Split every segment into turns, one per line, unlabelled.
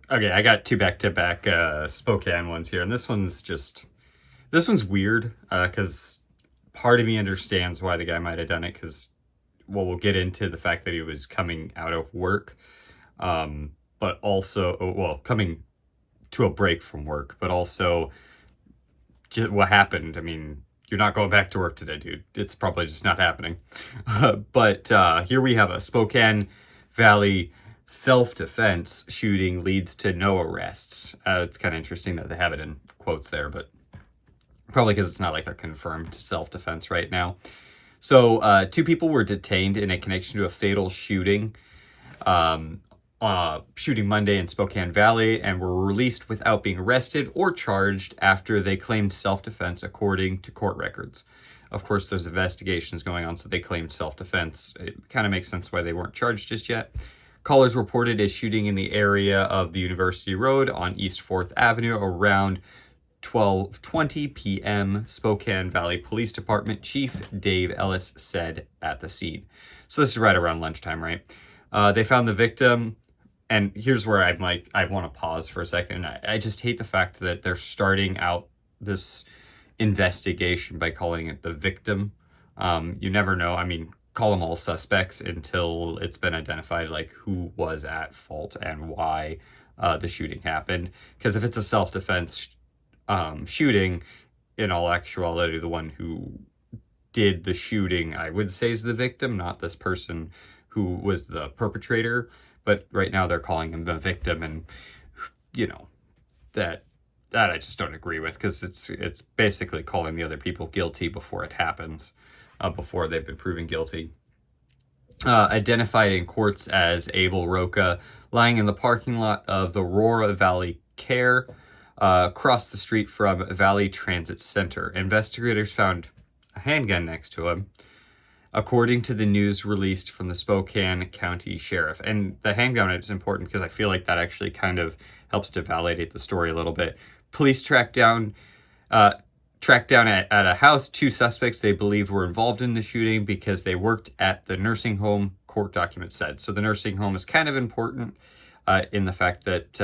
Okay, I got two back-to-back Spokane ones here, and this one's weird because part of me understands why the guy might have done it because we'll get into the fact that he was coming out of work, but also coming to a break from work, but also what happened. I mean, you're not going back to work today, dude. It's probably just not happening. But here we have a Spokane Valley self-defense shooting leads to no arrests. It's kind of interesting that they have it in quotes there, but probably because it's not like a confirmed self-defense right now. So two people were detained in a connection to a fatal um, shooting Monday in Spokane Valley and were released without being arrested or charged after they claimed self-defense, according to court records. Of course, there's investigations going on, so they claimed self-defense. It kind of makes sense why they weren't charged just yet. Callers reported a shooting in the area of the University Road on East 4th Avenue around 12:20 p.m. Spokane Valley Police Department Chief Dave Ellis said at the scene. So this is right around lunchtime, right? They found the victim, and here's where I'm like, I want to pause for a second. I just hate the fact that they're starting out this investigation by calling it the victim. You never know. I mean, call them all suspects until it's been identified like who was at fault and why the shooting happened. Because if it's a self-defense shooting, in all actuality, the one who did the shooting, I would say, is the victim, not this person who was the perpetrator. But right now they're calling him the victim, and you know that I just don't agree with because it's basically calling the other people guilty before it happens, before they've been proven guilty. Identified in courts as Abel Roca, lying in the parking lot of the Aurora Valley Care, across the street from Valley Transit Center. Investigators found a handgun next to him, according to the news released from the Spokane County Sheriff. And the handgun is important because I feel like that actually kind of helps to validate the story a little bit. Police uh, tracked down at a house two suspects they believed were involved in the shooting because they worked at the nursing home, court documents said. So the nursing home is kind of important in the fact that,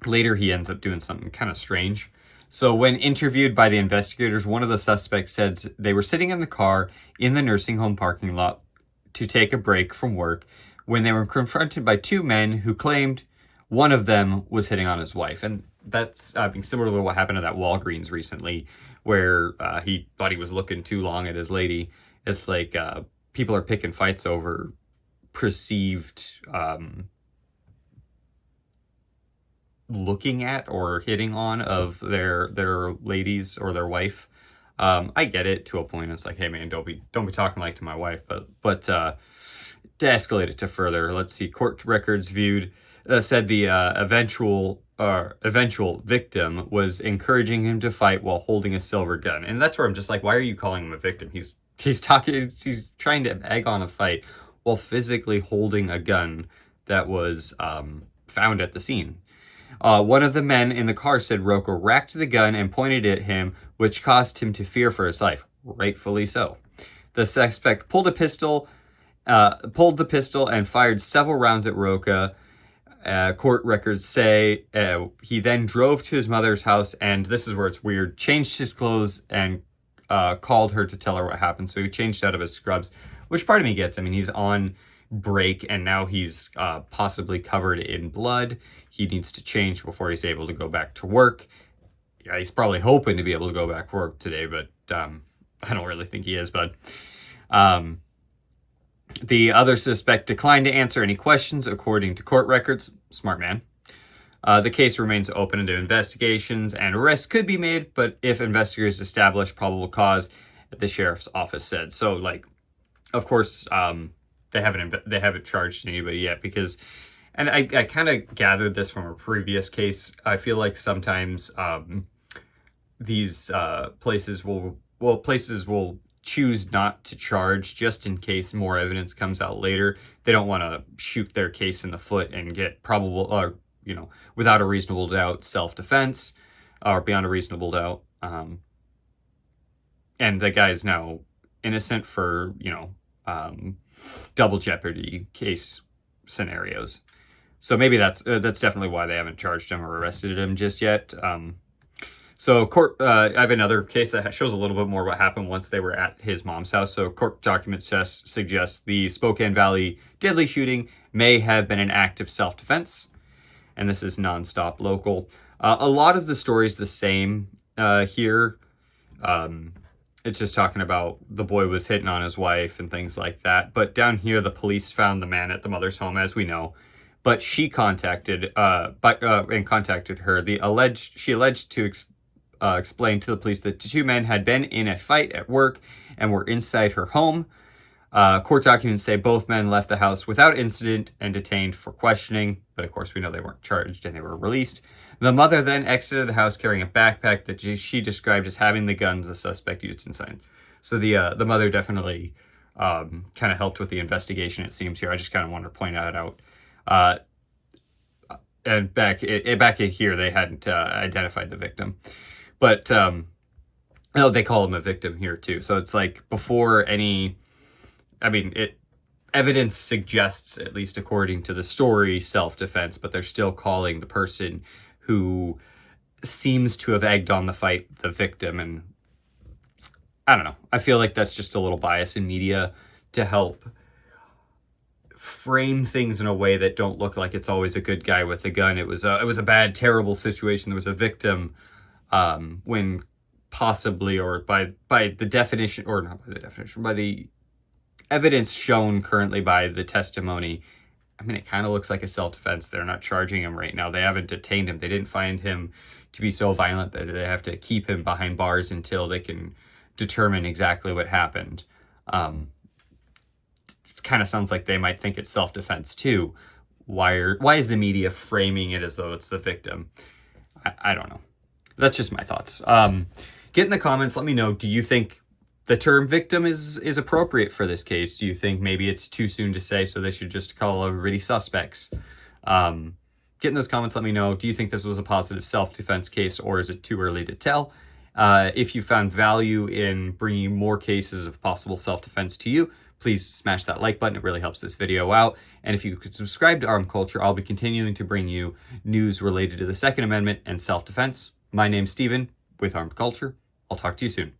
later he ends up doing something kind of strange. So when interviewed by the investigators, one of the suspects said they were sitting in the car in the nursing home parking lot to take a break from work when they were confronted by two men who claimed one of them was hitting on his wife. And that's similar to what happened at that Walgreens recently, where he thought he was looking too long at his lady. It's like people are picking fights over perceived looking at or hitting on of their ladies or their wife. I get it to a point. It's like, hey man, don't be talking like to my wife. But to escalate it to further, let's see. Court records viewed said the eventual victim was encouraging him to fight while holding a silver gun, and that's where I'm just like, why are you calling him a victim? He's trying to egg on a fight while physically holding a gun that was found at the scene. One of the men in the car said Roca racked the gun and pointed at him, which caused him to fear for his life. Rightfully so. The suspect pulled the pistol and fired several rounds at Roca. Court records say he then drove to his mother's house, and this is where it's weird, changed his clothes and called her to tell her what happened. So he changed out of his scrubs, which part of me gets. I mean, he's on break and now he's possibly covered in blood. He needs to change before he's able to go back to work. Yeah, he's probably hoping to be able to go back to work today, but I don't really think he is. But the other suspect declined to answer any questions, according to court records. Smart man. The case remains open to investigations, and arrests could be made, but if investigators establish probable cause, the sheriff's office said. So, like, of course, they haven't charged anybody yet because, and I kind of gathered this from a previous case. I feel like sometimes these places will choose not to charge just in case more evidence comes out later. They don't want to shoot their case in the foot and get probable or without a reasonable doubt self-defense or beyond a reasonable doubt. And the guy's now innocent for double jeopardy case scenarios. So maybe that's definitely why they haven't charged him or arrested him just yet. So court, I have another case that shows a little bit more what happened once they were at his mom's house. So court documents suggest the Spokane Valley deadly shooting may have been an act of self-defense, and this is nonstop local. A lot of the story's the same here. It's just talking about the boy was hitting on his wife and things like that. But down here, the police found the man at the mother's home, as we know. But she contacted her. She alleged to explain to the police that the two men had been in a fight at work and were inside her home. Court documents say both men left the house without incident and detained for questioning, but of course we know they weren't charged and they were released. The mother then exited the house carrying a backpack that she described as having the guns the suspect used inside. So the mother definitely kind of helped with the investigation, it seems here. I just kind of wanted to point that out. And back in here, they hadn't identified the victim. But no, they call him a victim here too. So it's like before any, evidence suggests, at least according to the story, self-defense, but they're still calling the person who seems to have egged on the fight the victim. And I don't know. I feel like that's just a little bias in media to help frame things in a way that don't look like it's always a good guy with a gun. It was a bad, terrible situation. There was a victim when possibly, or by the definition, or not by the definition, by the evidence shown currently by the testimony, it kind of looks like a self-defense. They're not charging him right now. They haven't detained him. They didn't find him to be so violent that they have to keep him behind bars until they can determine exactly what happened. It kind of sounds like they might think it's self-defense too. Why is the media framing it as though it's the victim? I don't know. That's just my thoughts. Get in the comments. Let me know. Do you think the term victim is appropriate for this case? Do you think maybe it's too soon to say, so they should just call everybody suspects? Get in those comments. Let me know. Do you think this was a positive self-defense case, or is it too early to tell? If you found value in bringing more cases of possible self-defense to you, please smash that like button. It really helps this video out. And if you could subscribe to Armed Culture, I'll be continuing to bring you news related to the Second Amendment and self-defense. My name's Steven with Armed Culture. I'll talk to you soon.